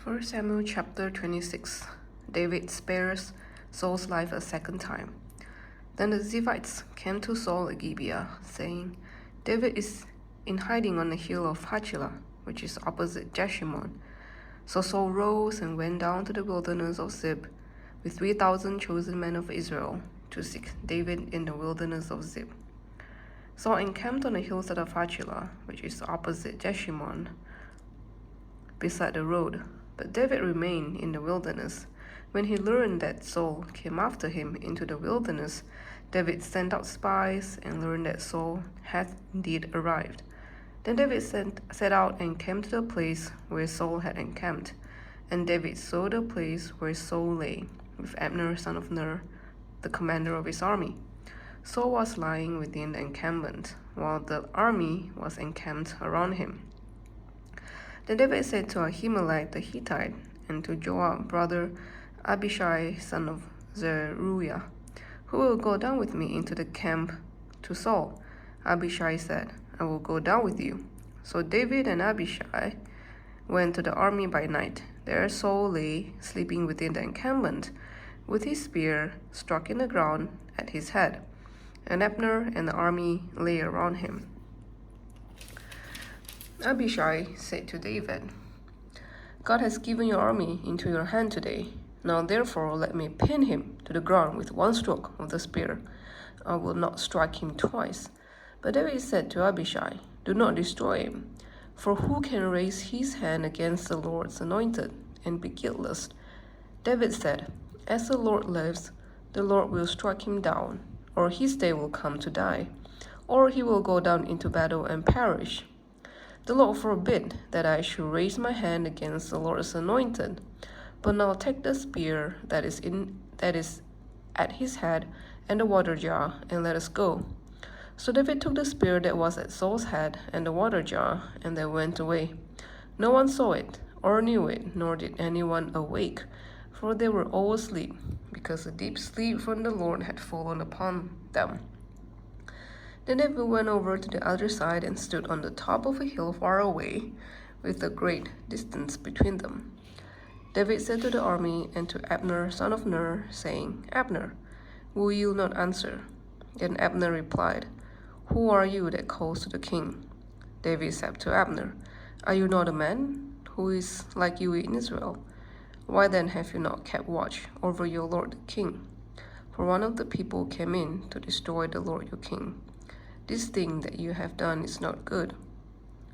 1 Samuel chapter 26. David spares Saul's life a second time. Then the Zivites came to Saul at Gibeah, saying, David is in hiding on the hill of Hachilah, which is opposite Jeshimon. So Saul rose and went down to the wilderness of Ziph with 3,000 chosen men of Israel to seek David in the wilderness of Ziph. Saul encamped on the hillside of Hachilah, which is opposite Jeshimon, beside the road. But David remained in the wilderness. When he learned that Saul came after him into the wilderness, David sent out spies and learned that Saul had indeed arrived. Then David set out and came to the place where Saul had encamped. And David saw the place where Saul lay, with Abner son of Ner, the commander of his army. Saul was lying within the encampment, while the army was encamped around him. Then David said to Ahimelech the Hittite and to Joab, brother Abishai son of Zeruiah, who will go down with me into the camp to Saul? Abishai said, I will go down with you. So David and Abishai went to the army by night. There Saul lay sleeping within the encampment, with his spear struck in the ground at his head, and Abner and the army lay around him. Abishai said to David, God has given your army into your hand today. Now therefore let me pin him to the ground with one stroke of the spear. I will not strike him twice. But David said to Abishai, do not destroy him, for who can raise his hand against the Lord's anointed and be guiltless? David said, as the Lord lives, the Lord will strike him down, or his day will come to die, or he will go down into battle and perish. The Lord forbid that I should raise my hand against the Lord's anointed. But now take the spear that is at his head and the water jar, and let us go. So David took the spear that was at Saul's head and the water jar, and they went away. No one saw it or knew it, nor did anyone awake, for they were all asleep, because a deep sleep from the Lord had fallen upon them. Then David went over to the other side and stood on the top of a hill far away, with a great distance between them. David said to the army and to Abner son of Ner, saying, Abner, will you not answer? Then Abner replied, who are you that calls to the king? David said to Abner, are you not a man who is like you in Israel? Why then have you not kept watch over your lord the king? For one of the people came in to destroy the Lord your king. This thing that you have done is not good.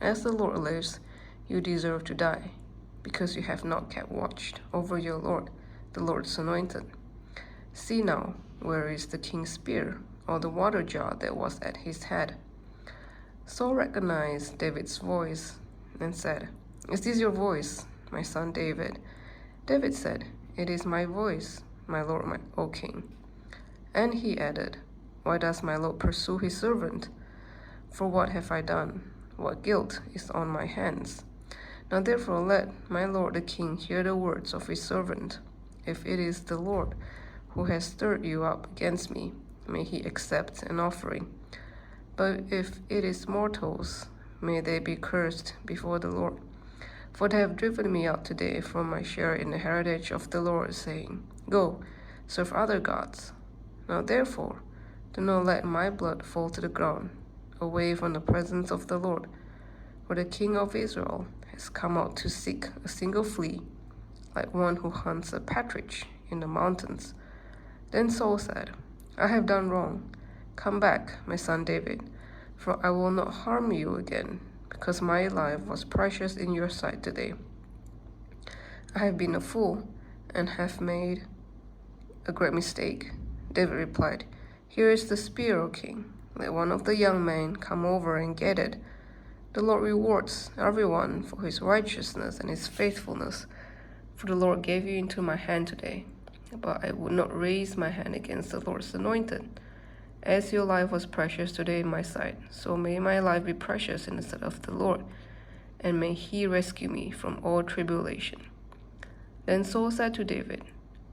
As the Lord lives, you deserve to die, because you have not kept watch over your Lord, the Lord's anointed. See now, where is the king's spear, or the water jar that was at his head? Saul recognized David's voice and said, is this your voice, my son David? David said, it is my voice, my lord, O king. And he added, why does my lord pursue his servant? For what have I done? What guilt is on my hands? Now therefore let my lord the king hear the words of his servant. If it is the Lord who has stirred you up against me, may he accept an offering. But if it is mortals, may they be cursed before the Lord. For they have driven me out today from my share in the heritage of the Lord, saying, go, serve other gods. Now therefore, do not let my blood fall to the ground, away from the presence of the Lord. For the king of Israel has come out to seek a single flea, like one who hunts a partridge in the mountains. Then Saul said, I have done wrong. Come back, my son David, for I will not harm you again, because my life was precious in your sight today. I have been a fool and have made a great mistake. David replied, here is the spear, O king. Let one of the young men come over and get it. The Lord rewards everyone for his righteousness and his faithfulness. For the Lord gave you into my hand today. But I would not raise my hand against the Lord's anointed. As your life was precious today in my sight, so may my life be precious in the sight of the Lord, and may he rescue me from all tribulation. Then Saul said to David,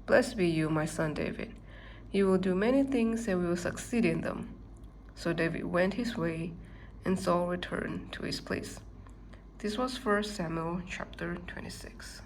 blessed be you, my son David. You will do many things and will succeed in them. So David went his way, and Saul returned to his place. This was 1 Samuel chapter 26.